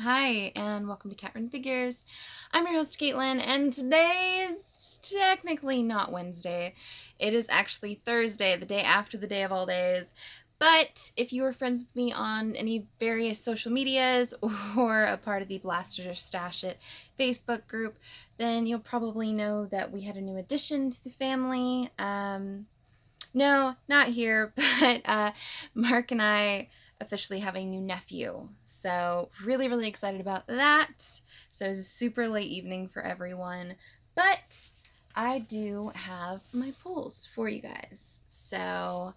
Hi, and welcome to Catrin Figures. I'm your host, Caitlin, and today is technically not Wednesday. It is actually Thursday, the day after the day of all days. But if you were friends with me on any various social medias or a part of the Blaster Stash It Facebook group, then you'll probably know that we had a new addition to the family. No, not here, but Mark and I officially have a new nephew. So really, really excited about that. So it's a super late evening for everyone, but I do have my pulls for you guys. So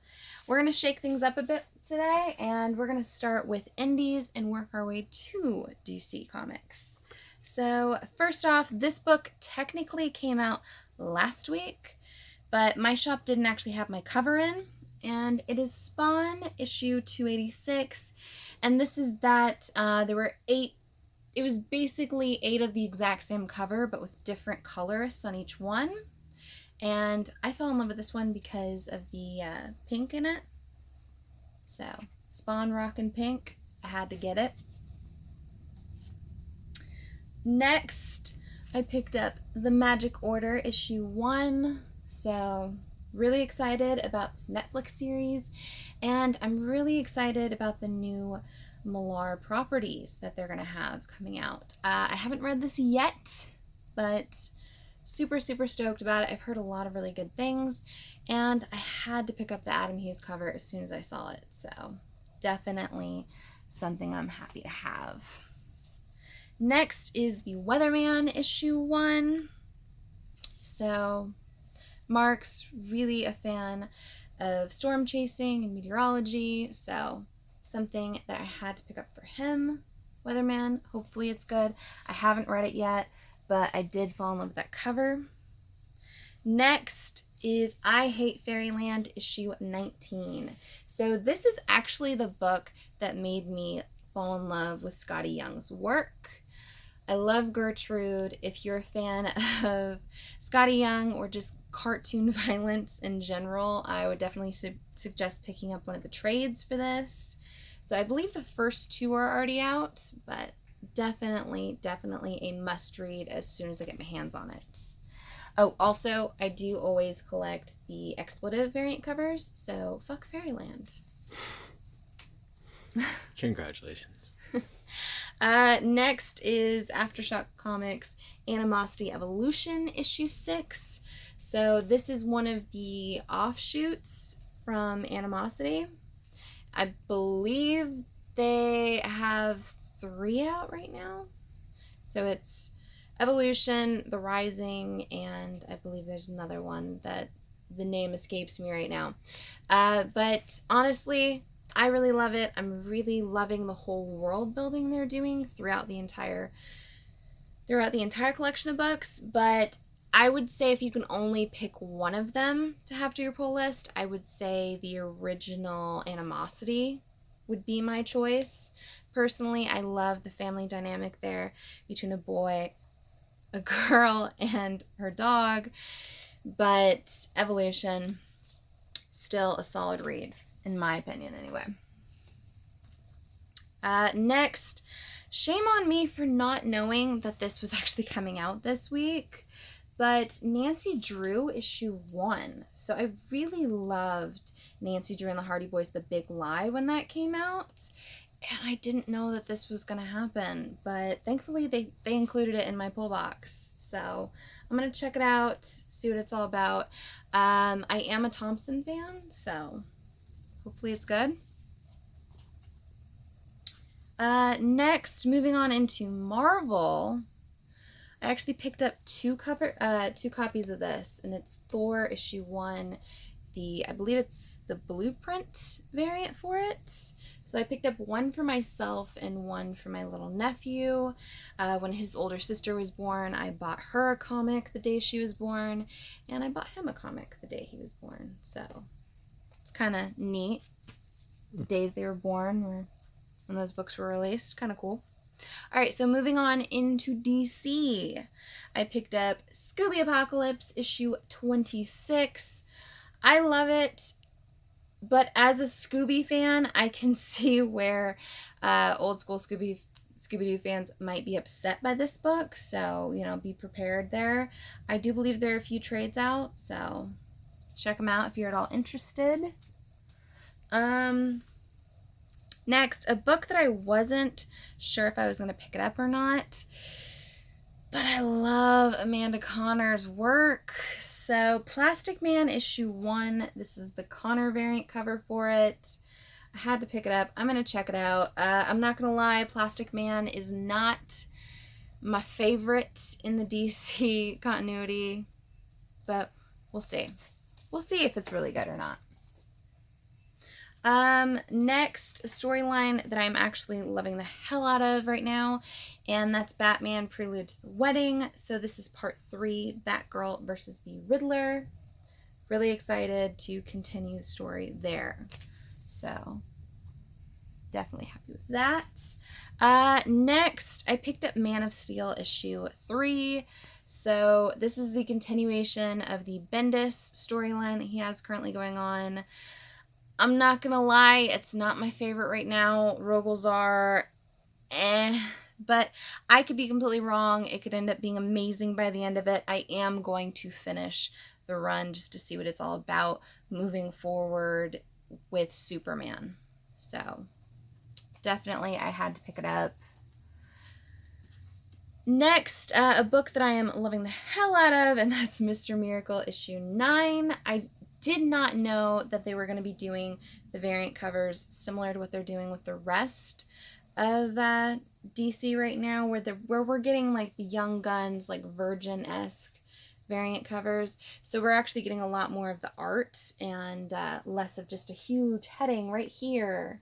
we're going to shake things up a bit today, and we're going to start with indies and work our way to DC Comics. So first off, this book technically came out last week, but my shop didn't actually have my cover in, and it is Spawn issue 286, and this is that there were 8, it was basically 8 of the exact same cover but with different colorists on each one, and I fell in love with this one because of the pink in it. So Spawn rockin' pink, I had to get it. Next, I picked up The Magic Order issue 1. So really excited about this Netflix series, and I'm really excited about the new Millar properties that they're going to have coming out. I haven't read this yet, but super stoked about it. I've heard a lot of really good things, and I had to pick up the Adam Hughes cover as soon as I saw it, so definitely something I'm happy to have. Next is the Weatherman issue 1. So Mark's really a fan of storm chasing and meteorology, so something that I had to pick up for him. Weatherman, hopefully it's good. I haven't read it yet, but I did fall in love with that cover. Next is I Hate Fairyland issue 19. So this is actually the book that made me fall in love with Skottie Young's work. I love Gertrude. If you're a fan of Skottie Young or just cartoon violence in general, I would definitely suggest picking up one of the trades for this. So I believe the first 2 are already out, but definitely a must read as soon as I get my hands on it. Oh, also, I do always collect the expletive variant covers, so fuck Fairyland. Congratulations. Next is Aftershock Comics Animosity Evolution issue 6. So this is one of the offshoots from Animosity. I believe they have 3 out right now. So it's Evolution, The Rising, and I believe there's another one that the name escapes me right now. But honestly, I really love it. I'm really loving the whole world building they're doing throughout the entire collection of books, but I would say if you can only pick one of them to have to your pull list, I would say the original Animosity would be my choice. Personally, I love the family dynamic there between a boy, a girl, and her dog, but Evolution, still a solid read, in my opinion anyway. Next, shame on me for not knowing that this was actually coming out this week, but Nancy Drew issue 1. So I really loved Nancy Drew and the Hardy Boys The Big Lie when that came out, and I didn't know that this was going to happen, but thankfully they included it in my pull box, so I'm going to check it out, see what it's all about. I am a Thompson fan, so hopefully it's good. Next, moving on into Marvel, I actually picked up 2 copies of this, and it's Thor issue 1. I believe it's the blueprint variant for it. So I picked up one for myself and one for my little nephew. When his older sister was born, I bought her a comic the day she was born, and I bought him a comic the day he was born. So it's kind of neat. The days they were born were when those books were released. Kind of cool. All right, so moving on into DC. I picked up Scooby Apocalypse issue 26. I love it, but as a Scooby fan, I can see where old school Scooby Scooby-Doo fans might be upset by this book, so, you know, be prepared there. I do believe there are a few trades out, so check them out if you're at all interested. Next, a book that I wasn't sure if I was going to pick it up or not, but I love Amanda Conner's work. So, Plastic Man issue 1. This is the Conner variant cover for it. I had to pick it up. I'm going to check it out. I'm not going to lie, Plastic Man is not my favorite in the DC continuity, but we'll see. We'll see if it's really good or not. Next, a storyline that I'm actually loving the hell out of right now, and that's Batman Prelude to the Wedding. So this is part 3, Batgirl versus the Riddler. Really excited to continue the story there. So definitely happy with that. Next, I picked up Man of Steel issue 3. So this is the continuation of the Bendis storyline that he has currently going on. I'm not gonna lie, it's not my favorite right now. Rogolzar, but I could be completely wrong. It could end up being amazing by the end of it. I am going to finish the run just to see what it's all about moving forward with Superman. So definitely I had to pick it up. Next, a book that I am loving the hell out of, and that's Mr. Miracle issue 9. I did not know that they were going to be doing the variant covers similar to what they're doing with the rest of DC right now, where we're getting like the Young Guns, like Virgin-esque variant covers. So we're actually getting a lot more of the art and less of just a huge heading right here.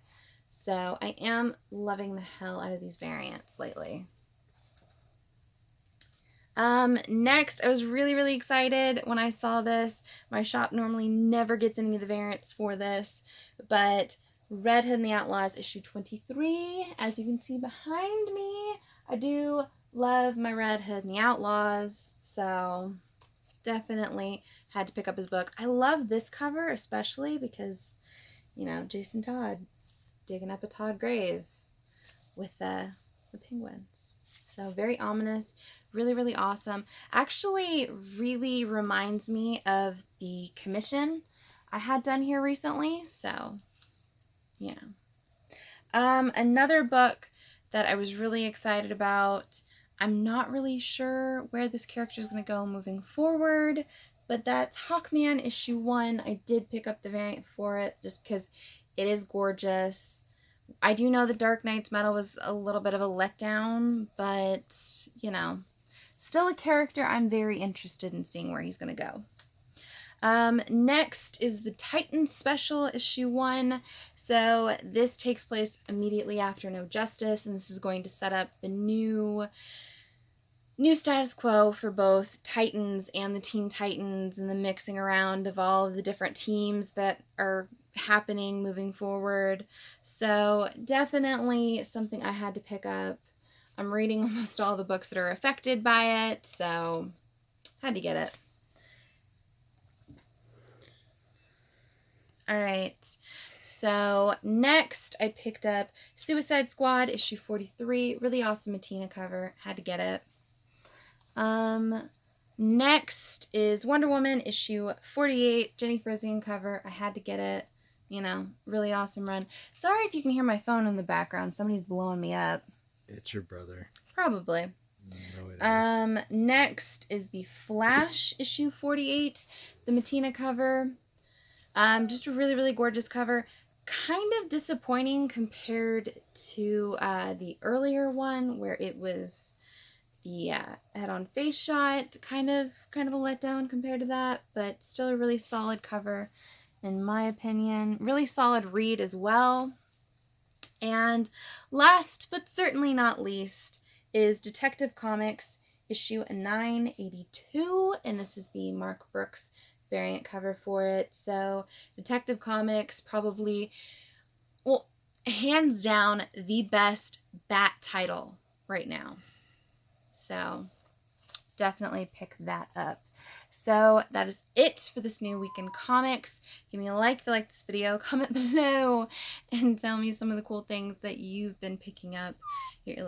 So I am loving the hell out of these variants lately. Next, I was really excited when I saw this. My shop normally never gets any of the variants for this, but Red Hood and the Outlaws issue 23, as you can see behind me, I do love my Red Hood and the Outlaws, so definitely had to pick up his book. I love this cover especially because, you know, Jason Todd digging up a Todd grave with the penguins. So very ominous, really awesome. Actually really reminds me of the commission I had done here recently. So, you know. Another book that I was really excited about. I'm not really sure where this character is going to go moving forward, but that's Hawkman issue 1. I did pick up the variant for it just because it is gorgeous. I do know the Dark Knight's Metal was a little bit of a letdown, but, you know, still a character I'm very interested in seeing where he's going to go. Next is the Titans Special issue 1. So this takes place immediately after No Justice, and this is going to set up the new status quo for both Titans and the Teen Titans and the mixing around of all of the different teams that are happening moving forward. So definitely something I had to pick up. I'm reading almost all the books that are affected by it, so had to get it. Alright, so next I picked up Suicide Squad issue 43. Really awesome Matina cover. Had to get it. Next is Wonder Woman issue 48. Jenny Frisian cover. I had to get it. You know, really awesome run. Sorry if you can hear my phone in the background. Somebody's blowing me up. It's your brother. Probably. No, it is. Next is the Flash issue 48. The Matina cover. Just a really gorgeous cover. Kind of disappointing compared to the earlier one where it was the head-on face shot. Kind of a letdown compared to that, but still a really solid cover in my opinion. Really solid read as well. And last but certainly not least is Detective Comics issue 982, and this is the Mark Brooks variant cover for it. So Detective Comics probably, well, hands down the best Bat title right now. So definitely pick that up. So that is it for this new week in comics. Give me a like if you like this video, comment below, and tell me some of the cool things that you've been picking up here.